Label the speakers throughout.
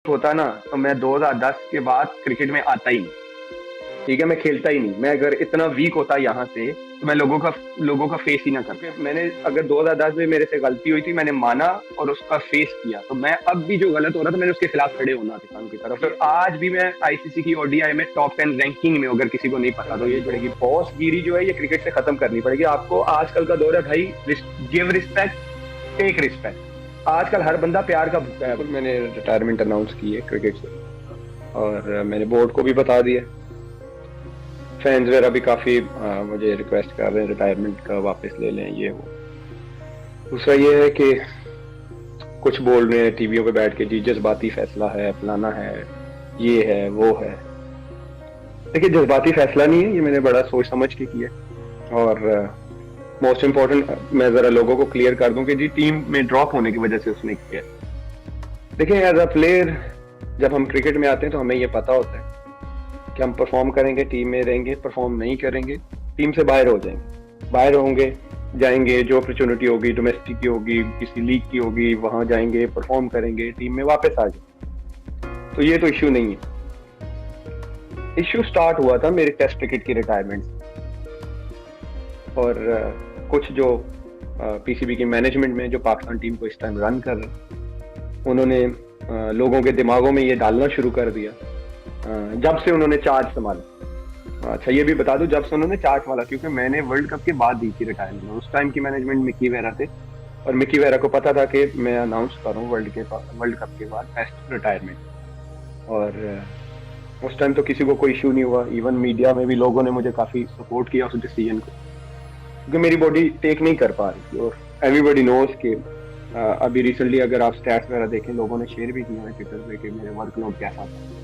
Speaker 1: होता ना तो मैं 2010 के बाद क्रिकेट में आता ही नहीं। ठीक है, मैं खेलता ही नहीं। मैं अगर इतना वीक होता यहाँ से तो मैं लोगों का फेस ही ना करता। मैंने अगर 2010 में मेरे से गलती हुई थी, मैंने माना और उसका फेस किया, तो मैं अब भी जो गलत हो रहा था मैंने उसके खिलाफ खड़े होना किसानों की तरफ। तो आज भी मैं आईसीसी की ओडीआई में टॉप 10 रैंकिंग में, अगर किसी को नहीं पता तो ये पड़ेगी। बॉस गिरी जो है ये क्रिकेट से खत्म करनी पड़ेगी आपको। आजकल का दौर है भाई, गिव रिस्पेक्ट, टेक रिस्पेक्ट। आजकल हर बंदा प्यार का भूखा है। मैंने रिटायरमेंट अनाउंस की है क्रिकेट से, और मैंने बोर्ड को भी बता दिया। फैंस वगैरह भी काफी मुझे रिक्वेस्ट कर रहे हैं रिटायरमेंट का वापस ले लें, ये वो। दूसरा ये है कि कुछ बोल रहे हैं टीवियों पे बैठ के जी जज्बाती फैसला है, फलाना है, ये है वो है। देखिए, जज्बाती फैसला नहीं है, ये मैंने बड़ा सोच समझ के किया। और मोस्ट इम्पोर्टेंट मैं जरा लोगों को क्लियर कर दूं कि जी टीम में ड्रॉप होने की वजह से उसने किया। देखिए, एज अ प्लेयर जब हम क्रिकेट में आते हैं तो हमें ये पता होता है कि हम परफॉर्म करेंगे, टीम में रहेंगे, परफॉर्म नहीं करेंगे टीम से बाहर हो जाएंगे। बाहर होंगे, जाएंगे, जो अपॉर्चुनिटी होगी डोमेस्टिक की होगी, किसी लीग की होगी, वहां जाएंगे, परफॉर्म करेंगे, टीम में वापस आ जाए। तो ये तो इश्यू नहीं है। इश्यू स्टार्ट हुआ था मेरे टेस्ट क्रिकेट की रिटायरमेंट से। और कुछ जो पीसीबी की मैनेजमेंट में जो पाकिस्तान टीम को इस टाइम रन कर रहे, उन्होंने लोगों के दिमागों में ये डालना शुरू कर दिया जब से उन्होंने चार्ज संभाला। अच्छा, ये भी बता दूं, जब से उन्होंने चार्ज संभाला, क्योंकि मैंने वर्ल्ड कप के बाद दी थी रिटायरमेंट। उस टाइम की मैनेजमेंट मिकी वेरा थे, और मिकी वेरा को पता था कि मैं अनाउंस करूं वर्ल्ड कप के बाद टेस्ट रिटायरमेंट। और उस टाइम तो किसी को कोई इशू नहीं हुआ। इवन मीडिया में भी लोगों ने मुझे काफी सपोर्ट किया उस डिसीजन को, क्योंकि मेरी बॉडी टेक नहीं कर पा रही थी। और एवरीबॉडी नोज के अभी रिसेंटली अगर आप स्टैट्स वगैरह देखें, लोगों ने शेयर भी किया है ट्विटर पे कि मेरे वर्कलोड कैसा था।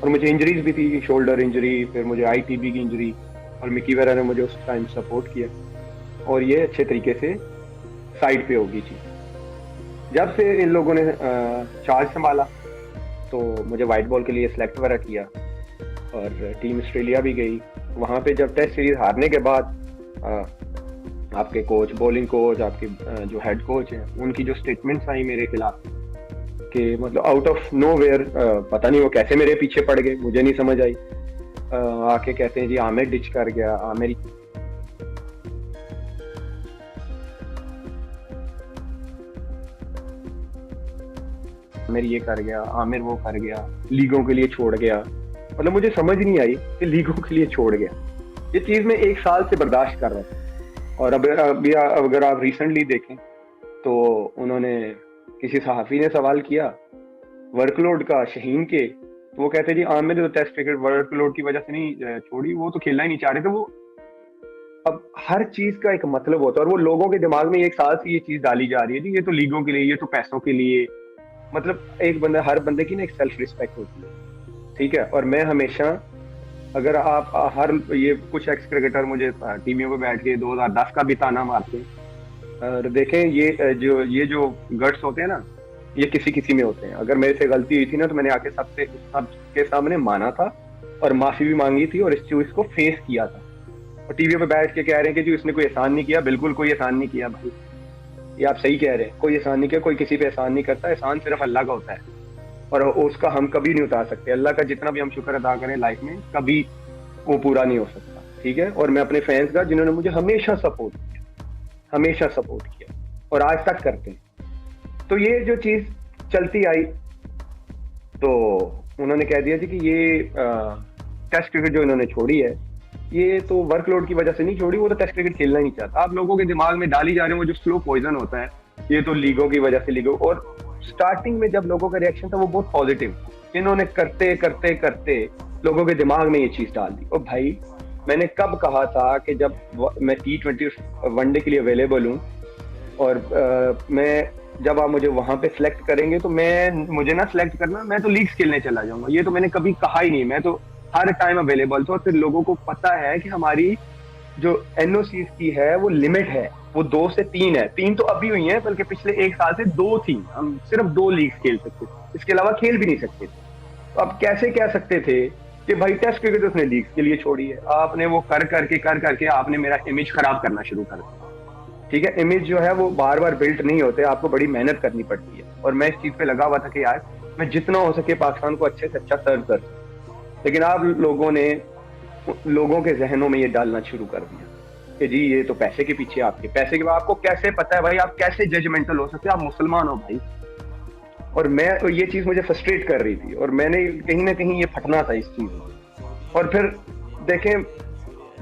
Speaker 1: और मुझे इंजरीज भी थी, शोल्डर इंजरी, फिर मुझे आईटीबी की इंजरी, और मिकी वेरा ने मुझे उस टाइम सपोर्ट किया, और ये अच्छे तरीके से साइड पे होगी चीज। जब से इन लोगों ने चार्ज संभाला तो मुझे वाइट बॉल के लिए सिलेक्ट वगैरह किया, और टीम ऑस्ट्रेलिया भी गई। वहां पे जब टेस्ट सीरीज हारने के बाद आपके कोच, बॉलिंग कोच, आपके जो हेड कोच हैं, उनकी जो स्टेटमेंट्स आई मेरे खिलाफ कि मतलब आउट ऑफ नो वेयर, पता नहीं वो कैसे मेरे पीछे पड़ गए, मुझे नहीं समझ आई। आके कहते हैं जी आमिर डिच कर गया, आमिर ये कर गया, आमिर वो कर गया, लीगों के लिए छोड़ गया। मतलब मुझे समझ नहीं आई कि लीगों के लिए छोड़ गया। ये चीज मैं 1 साल से बर्दाश्त कर रहा था। और अगर आप रिसेंटली देखें तो उन्होंने, किसी सहाफी ने सवाल किया वर्कलोड का शहीन के, तो वो कहते जी आमिर ने तो टेस्ट क्रिकेट वर्कलोड की वजह से नहीं छोड़ी, वो तो खेलना ही नहीं चाह रहे थे वो। अब हर चीज का एक मतलब होता है, और वो लोगों के दिमाग में 1 साल से ये चीज डाली जा रही है जी ये तो लीगों के लिए, ये तो पैसों के लिए। मतलब एक बंदा, हर बंदे की ना एक सेल्फ रिस्पेक्ट होती है, ठीक है। और मैं हमेशा, अगर आप हर, ये कुछ एक्स क्रिकेटर मुझे टीवियों पे बैठ के 2010 का भी ताना मारते हैं, और देखें ये जो गट्स होते हैं ना, ये किसी किसी में होते हैं। अगर मेरे से गलती हुई थी ना तो मैंने आके सबके सामने माना था और माफी भी मांगी थी और इस चीज को फेस किया था। और टीवी पे बैठ के कह रहे हैं कि जी इसने कोई एहसान नहीं किया, बिल्कुल कोई एहसान नहीं किया भाई, ये आप सही कह रहे हैं, कोई एहसान नहीं किया। कोई किसी पे एहसान नहीं करता, एहसान सिर्फ अल्लाह का होता है, और उसका हम कभी नहीं उतार सकते। अल्लाह का जितना भी हम शुक्र अदा करें लाइफ में, कभी वो पूरा नहीं हो सकता, ठीक है। और मैं अपने फैंस का, जिन्होंने मुझे हमेशा सपोर्ट किया और आज तक करते हैं, तो ये जो चीज चलती आई, तो उन्होंने कह दिया थी कि ये टेस्ट क्रिकेट जो इन्होंने छोड़ी है, ये तो वर्कलोड की वजह से नहीं छोड़ी, वो तो टेस्ट क्रिकेट खेलना ही नहीं चाहता। आप लोगों के दिमाग में डाली जा रहे हैं वो जो स्लो पॉइजन होता है, ये तो लीगों की वजह से लीगों। और स्टार्टिंग में जब लोगों का रिएक्शन था वो बहुत पॉजिटिव, इन्होंने करते करते करते लोगों के दिमाग में ये चीज डाल दी। और भाई, मैंने कब कहा था कि जब मैं T20 वनडे के लिए अवेलेबल हूँ, और मैं, जब आप मुझे वहां पे सिलेक्ट करेंगे तो मुझे ना सिलेक्ट करना, मैं तो लीग्स खेलने चला जाऊंगा। ये तो मैंने कभी कहा ही नहीं, मैं तो हर टाइम अवेलेबल था। और फिर लोगों को पता है कि हमारी जो एनओसी की है वो लिमिट है, वो 2 से 3 है। 3 तो अभी हुई है, बल्कि पिछले 1 साल से 2 थी। हम सिर्फ 2 लीग खेल सकते थे, इसके अलावा खेल भी नहीं सकते थे। तो अब कैसे कह सकते थे कि भाई टेस्ट क्रिकेट उसने लीग के लिए छोड़ी है? आपने वो कर करके आपने मेरा इमेज खराब करना शुरू कर दिया, ठीक है। इमेज जो है वो बार बार बिल्ट नहीं होते, आपको बड़ी मेहनत करनी पड़ती है। और मैं इस चीज पे लगा हुआ था कि यार मैं जितना हो सके पाकिस्तान को अच्छे से अच्छा सर्व कर सकूं। लेकिन आप लोगों ने लोगों के जहनों में ये डालना शुरू कर दिया कि जी ये तो पैसे के पीछे, आपके पैसे के बाद आपको कैसे पता है भाई, आप कैसे जजमेंटल हो सकते हैं, आप मुसलमान हो भाई। और मैं तो ये चीज मुझे फ्रस्ट्रेट कर रही थी और मैंने कहीं ना कहीं ये फटना था इस चीज में। और फिर देखें,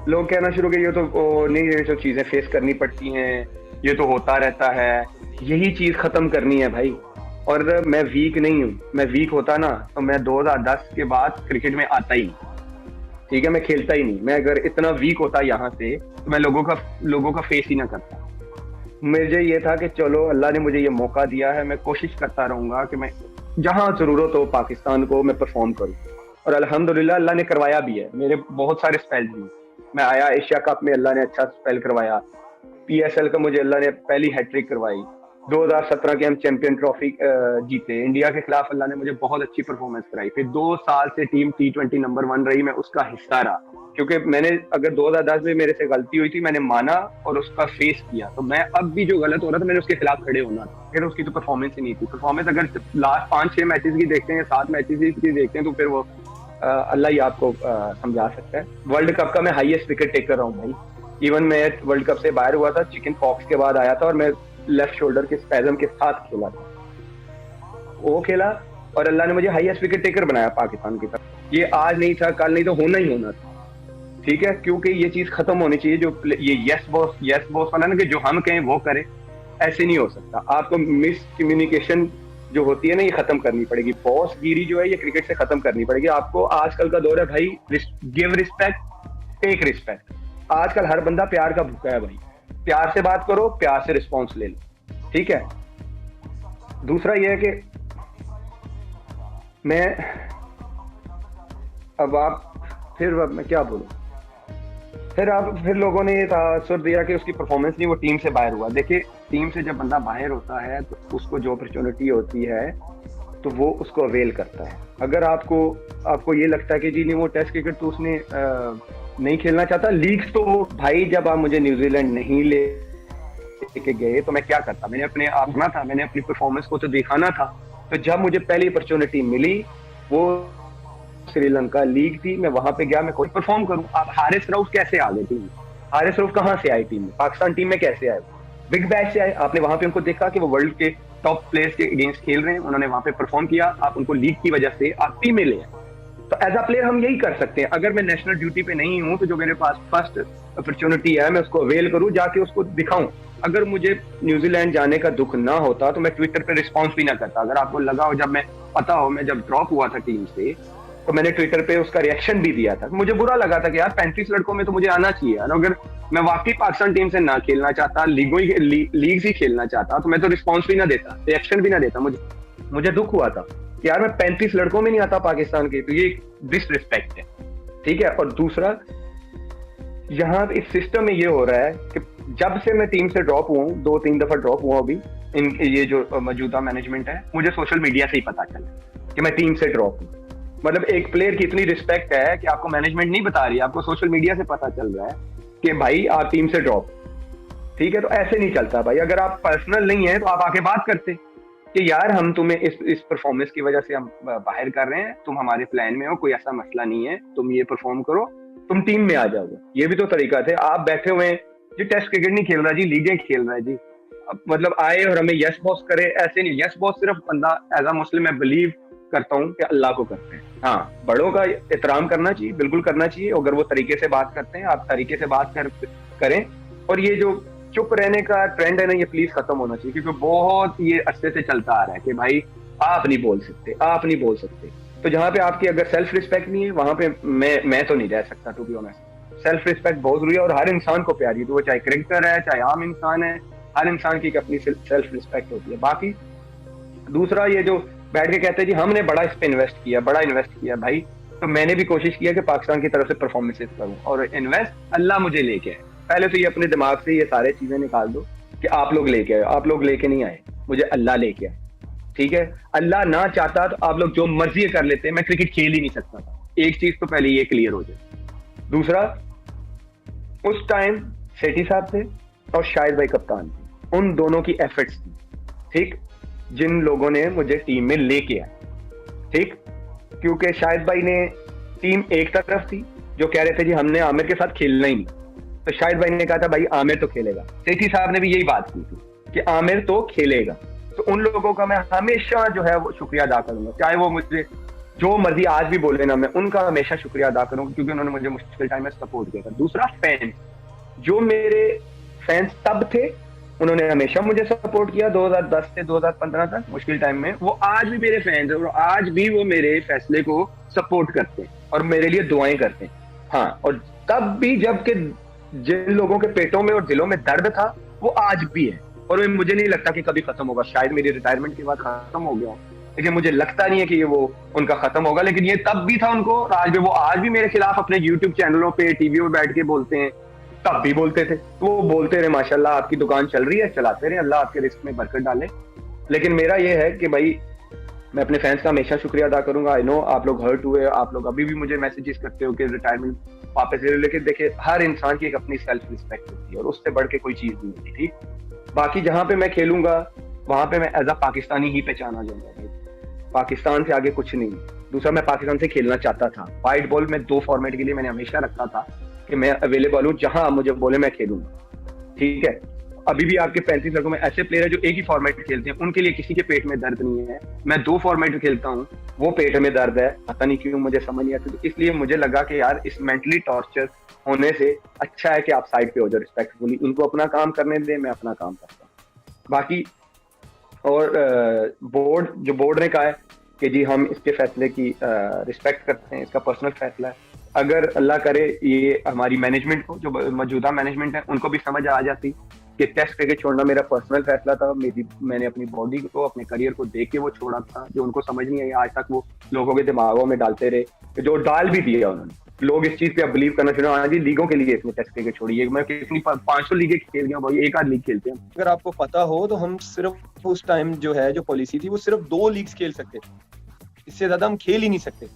Speaker 1: लोग कहना शुरू किए ये तो नहीं, ये सब चीजें फेस करनी पड़ती हैं, ये तो होता रहता है, यही चीज खत्म करनी है भाई। और मैं वीक नहीं हूँ, मैं वीक होता ना तो मैं 2010 के बाद क्रिकेट में आता ही नहीं। ठीक है, मैं खेलता ही नहीं। मैं अगर इतना वीक होता यहाँ से तो मैं लोगों का फेस ही ना करता। मुझे ये था कि चलो अल्लाह ने मुझे ये मौका दिया है, मैं कोशिश करता रहूंगा कि मैं जहां जरूरत हो पाकिस्तान को मैं परफॉर्म करूं। और अल्हम्दुलिल्लाह अल्लाह ने करवाया भी है। मेरे बहुत सारे स्पेल भी, मैं आया एशिया कप में, अल्लाह ने अच्छा स्पेल करवाया। पीएसएल का मुझे अल्लाह ने पहली हैट्रिक करवाई। 2017 के हम चैंपियन ट्रॉफी जीते इंडिया के खिलाफ, अल्लाह ने मुझे बहुत अच्छी परफॉर्मेंस कराई। फिर 2 साल से टीम T20 नंबर 1 रही, मैं उसका हिस्सा रहा। क्योंकि मैंने अगर 2010 में मेरे से गलती हुई थी, मैंने माना और उसका फेस किया, तो मैं अब भी जो गलत हो रहा था मैंने उसके खिलाफ खड़े होना था। फिर उसकी तो परफॉर्मेंस ही नहीं थी। परफॉर्मेंस अगर लास्ट 5-6 मैचेस की देखते हैं, 7 मैचेस की देखते हैं, तो फिर वो अल्लाह ही आपको समझा सकता है। वर्ल्ड कप का मैं हाईएस्ट विकेट टेकर रहा हूँ भाई। इवन मैं वर्ल्ड कप से बाहर हुआ था, चिकन पॉक्स के बाद आया था और मैं लेफ्ट शोल्डर के स्पैजम के साथ खेला था, वो खेला और अल्लाह ने मुझे हाईएस्ट विकेट टेकर बनाया पाकिस्तान की तरफ। ये आज नहीं था, कल नहीं, तो होना ही होना था। ठीक है, क्योंकि ये चीज खत्म होनी चाहिए, जो ये यस बॉस वाला ना, कि जो हम कहें वो करे, ऐसे नहीं हो सकता। आपको मिस कम्युनिकेशन जो होती है ना, ये खत्म करनी पड़ेगी। बॉस गिरी जो है ये क्रिकेट से खत्म करनी पड़ेगी आपको। आजकल का दौर है भाई, गिव रिस्पेक्ट, टेक रिस्पेक्ट। आजकल हर बंदा प्यार का भूखा है भाई। प्यार से बात करो, प्यार से रिस्पॉन्स ले लो। ठीक है, दूसरा यह है कि मैं अब मैं क्या बोलूं, फिर लोगों ने ये तासुर दिया कि उसकी परफॉर्मेंस नहीं, वो टीम से बाहर हुआ। देखिए, टीम से जब बंदा बाहर होता है तो उसको जो अपॉर्चुनिटी होती है तो वो उसको अवेल करता है। अगर आपको ये लगता है कि जी नहीं, वो टेस्ट क्रिकेट तो उसने नहीं खेलना चाहता, लीग्स तो भाई, जब आप मुझे न्यूजीलैंड नहीं लेके गए तो मैं क्या करता, मैंने अपने आप ना था, मैंने अपनी परफॉर्मेंस को तो दिखाना था। तो जब मुझे पहली अपॉर्चुनिटी मिली, वो श्रीलंका लीग थी, मैं वहां पे गया, मैं कोई परफॉर्म करूं। आप हारिस रऊफ कैसे आ गए टीम में? हारिस रऊफ कहां से आए टीम में? पाकिस्तान टीम में कैसे आए? बिग बैश से आए। आपने वहां पे उनको देखा कि वो वर्ल्ड के टॉप प्लेयर्स के अगेंस्ट खेल रहे हैं, उन्होंने वहां पे परफॉर्म किया, आप उनको लीग की वजह से आप टीम में ले आए। तो एज अ प्लेयर हम यही कर सकते हैं। अगर मैं नेशनल ड्यूटी पे नहीं हूं तो जो मेरे पास फर्स्ट अपॉर्चुनिटी है, मैं उसको अवेल करूं, जाके उसको दिखाऊं। अगर मुझे न्यूजीलैंड जाने का दुख ना होता तो मैं ट्विटर पे रिस्पॉन्स भी ना करता। अगर आपको लगा हो, मैं जब ड्रॉप हुआ था टीम से, तो मैंने ट्विटर पे उसका रिएक्शन भी दिया था। मुझे बुरा लगा था कि यार 35 लड़कों में तो मुझे आना चाहिए। अगर मैं वाकई पाकिस्तान टीम से ना खेलना चाहता, लीग ही खेलना चाहता, तो मैं तो रिस्पॉन्स भी ना देता, रिएक्शन भी ना देता। मुझे दुख हुआ था कि यार मैं 35 लड़कों में नहीं आता पाकिस्तान के, तो ये डिसरिस्पेक्ट है। ठीक है, और दूसरा, यहाँ इस सिस्टम में ये हो रहा है कि जब से मैं टीम से ड्रॉप हुआ हूँ, 2-3 दफा ड्रॉप हुआ अभी, ये जो मौजूदा मैनेजमेंट है, मुझे सोशल मीडिया से ही पता चला कि मैं टीम से ड्रॉप हूँ। मतलब एक प्लेयर की इतनी रिस्पेक्ट है कि आपको मैनेजमेंट नहीं बता रही, आपको सोशल मीडिया से पता चल रहा है कि भाई आप टीम से ड्रॉप। ठीक है, तो ऐसे नहीं चलता भाई। अगर आप पर्सनल नहीं है तो आप आके बात करते कि यार हम तुम्हें इस परफॉर्मेंस की वजह से हम बाहर कर रहे हैं, तुम हमारे प्लान में हो, कोई ऐसा मसला नहीं है, तुम ये परफॉर्म करो, तुम टीम में आ जाओगे। ये भी तो तरीका थे। आप बैठे हुए हैं जी, टेस्ट क्रिकेट नहीं खेल रहा जी, लीगें खेल रहा है जी, मतलब आए और हमें यस बॉस करे, ऐसे नहीं। यस बॉस सिर्फ बंदा एज अ मुस्लिम मैं बिलीव करता हूँ कि अल्लाह को करते हैं। हाँ, बड़ों का एहतराम करना चाहिए, बिल्कुल करना चाहिए। अगर वो तरीके से बात करते हैं, आप तरीके से बात करें। और ये जो चुप रहने का ट्रेंड है ना, ये प्लीज खत्म होना चाहिए, क्योंकि बहुत ये अरसे से चलता आ रहा है कि भाई आप नहीं बोल सकते। तो जहाँ पे आपकी अगर सेल्फ रिस्पेक्ट नहीं है, वहां पे मैं तो नहीं रह सकता, to be honest. Self respect बहुत जरूरी है और हर इंसान को प्यारी है, तो वो चाहे क्रिकेटर है, चाहे आम इंसान है, हर इंसान की अपनी सेल्फ रिस्पेक्ट होती है। बाकी दूसरा, ये जो बैठ के कहते हैं जी हमने बड़ा इस पे इन्वेस्ट किया भाई, तो मैंने भी कोशिश किया कि पाकिस्तान की तरफ से परफॉर्मेंसेस करूं और इन्वेस्ट अल्लाह मुझे लेके आए। पहले तो ये अपने दिमाग से ये सारे चीजें निकाल दो कि आप लोग लेके आए, आप लोग लेके नहीं आए, मुझे अल्लाह लेके आए। ठीक है, अल्लाह ना चाहता तो आप लोग जो मर्जी कर लेते, मैं क्रिकेट खेल ही नहीं सकता था। एक चीज तो पहले ये क्लियर हो जाए। दूसरा, उस टाइम सेठी साहब थे और शाहिद भाई कप्तान थे, उन दोनों की एफर्ट्स थी, ठीक, जिन लोगों ने मुझे टीम में लेके आए। ठीक, क्योंकि शाहिद भाई ने टीम एक तरफ थी जो कह रहे थे जी हमने आमिर के साथ खेलना ही नहीं, तो शाहिद भाई ने कहा था भाई आमिर तो खेलेगा। सेठी साहब ने भी यही बात की थी कि आमिर तो खेलेगा। तो उन लोगों का मैं हमेशा जो है वो शुक्रिया अदा करूंगा, चाहे वो मुझे जो मर्जी आज भी बोले ना, मैं उनका हमेशा शुक्रिया अदा करूंगा, क्योंकि उन्होंने मुझे मुश्किल टाइम में सपोर्ट किया था। दूसरा, फैंस, जो मेरे फैंस तब थे, उन्होंने हमेशा मुझे सपोर्ट किया 2010 से 2015 तक मुश्किल टाइम में, वो आज भी मेरे फैंस हैं और आज भी वो मेरे फैसले को सपोर्ट करते हैं और मेरे लिए दुआएं करते हैं। हाँ, और तब भी जबकि जिन लोगों के पेटों में और दिलों में दर्द था वो आज भी है, और मुझे नहीं लगता कि कभी खत्म होगा। शायद मेरी रिटायरमेंट के बाद खत्म हो गया, लेकिन मुझे लगता नहीं है कि ये वो उनका खत्म होगा। लेकिन ये तब भी था उनको, आज भी वो आज भी मेरे खिलाफ अपने यूट्यूब चैनलों पे टीवी में बैठ के बोलते हैं, तब भी बोलते थे। तो वो बोलते रहे, माशाल्लाह आपकी दुकान चल रही है, चलाते रहे, अल्लाह आपके रिस्क में बरकत डाले। लेकिन मेरा ये है कि भाई मैं अपने फैंस का हमेशा शुक्रिया अदा करूंगा। आई नो आप लोग हर्ट हुए, आप लोग अभी भी मुझे मैसेजेस करते हो कि रिटायरमेंट वापस ले लो, लेकिन देखिए हर इंसान की एक अपनी सेल्फ रिस्पेक्ट होती है और उससे बढ़ के कोई चीज नहीं होती। ठीक, बाकी जहां पे मैं खेलूंगा वहां पे मैं एज अ पाकिस्तानी ही पहचाना जाऊंगा भाई, पाकिस्तान से आगे कुछ नहीं। दूसरा, मैं पाकिस्तान से खेलना चाहता था। वाइट बॉल में 2 फॉर्मेट के लिए मैंने हमेशा रखा था कि मैं अवेलेबल हूँ, जहां मुझे बोले मैं खेलूंगा। ठीक है, अभी भी आपके 35 लड़कों में ऐसे प्लेयर है जो एक ही फॉर्मेट खेलते हैं, उनके लिए किसी के पेट में दर्द नहीं है। मैं 2 फॉर्मेट खेलता हूँ, वो पेट में दर्द है, पता नहीं क्यों, मुझे समझ नहीं आती। तो इसलिए मुझे लगा कि यार इस मेंटली टॉर्चर होने से अच्छा है कि आप साइड पे हो जाओ रिस्पेक्टफुली, इनको अपना काम करने दें, मैं अपना काम करता हूँ। बाकी और बोर्ड ने कहा है कि जी हम इसके फैसले की रिस्पेक्ट करते हैं, इसका पर्सनल फैसला है। अगर अल्लाह करे ये हमारी मैनेजमेंट को, जो मौजूदा मैनेजमेंट है, उनको भी समझ आ जाती कि टेस्ट क्रिकेट छोड़ना मेरा पर्सनल फैसला था, मैंने अपनी बॉडी को, अपने करियर को देख के वो छोड़ा था, जो उनको समझ नहीं आई आज तक वो लोगों के दिमागों में डालते रहे, जो डाल भी दिया उन्होंने। लोग इस चीज पे अब बिलीव करना शुरू, हाँ जी लीगों के लिए इसने टेस्ट क्रिकेट छोड़ी है। मैं कितनी 500 लीगें खेल गया भाई, एक आध लीग खेलते हैं।
Speaker 2: अगर आपको पता हो तो हम सिर्फ उस टाइम जो है जो पॉलिसी थी वो सिर्फ 2 लीग्स खेल सकते थे, इससे ज्यादा हम खेल ही नहीं सकते।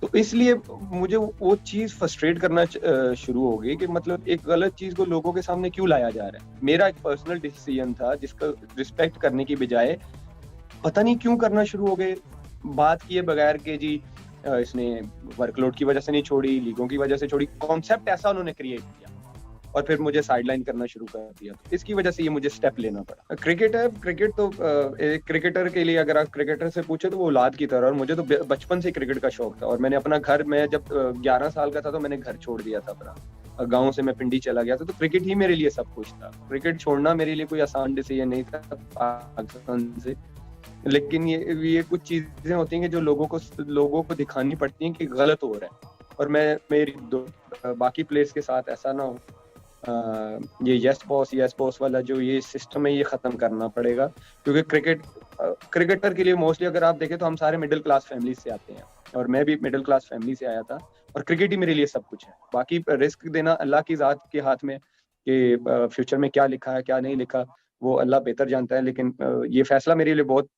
Speaker 2: तो इसलिए मुझे वो चीज फ्रस्ट्रेट करना शुरू हो गई कि मतलब एक गलत चीज को लोगों के सामने क्यों लाया जा रहा है। मेरा एक पर्सनल डिसीजन था जिसका रिस्पेक्ट करने की बजाय पता नहीं क्यों करना शुरू हो गए, बात किए बगैर के जी इसने वर्कलोड की वजह से नहीं छोड़ी, लीगों की वजह से छोड़ी। कॉन्सेप्ट ऐसा उन्होंने क्रिएट किया और फिर मुझे साइडलाइन करना शुरू कर दिया। तो इसकी वजह से ये मुझे स्टेप लेना पड़ा। क्रिकेट है, क्रिकेट तो एक क्रिकेटर के लिए अगर आप क्रिकेटर से पूछे तो वो औलाद की तरह, और मुझे तो बचपन से क्रिकेट का शौक था। और मैंने अपना घर, मैं जब 11 साल का था तो मैंने घर छोड़ दिया था अपना, गाँव से मैं पिंडी चला गया था। तो क्रिकेट ही मेरे लिए सब कुछ था। क्रिकेट छोड़ना मेरे लिए कोई आसान डिसीजन नहीं था पाकिस्तान से। लेकिन ये कुछ चीजें होती हैं कि जो लोगों को दिखानी पड़ती हैं कि गलत हो रहा है, और मेरी बाकी प्लेयर्स के साथ ऐसा ना हो। ये यस बॉस वाला जो ये सिस्टम है ये खत्म करना पड़ेगा, क्योंकि क्रिकेटर के लिए मोस्टली अगर आप देखें तो हम सारे मिडिल क्लास फैमिली से आते हैं, और मैं भी मिडिल क्लास फैमिली से आया था, और क्रिकेट ही मेरे लिए सब कुछ है। बाकी रिस्क देना अल्लाह की जात के हाथ में कि फ्यूचर में क्या लिखा है क्या नहीं लिखा वो अल्लाह बेहतर जानता है। लेकिन ये फैसला मेरे लिए बहुत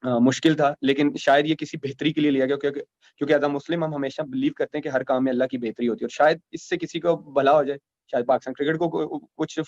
Speaker 2: मुश्किल था, लेकिन शायद ये किसी बेहतरी के लिए लिया गया, क्योंकि एज अ मुस्लिम हम हमेशा बिलीव करते हैं कि हर काम में अल्लाह की बेहतरी होती है, और शायद इससे किसी को भला हो जाए, शायद पाकिस्तान क्रिकेट को कुछ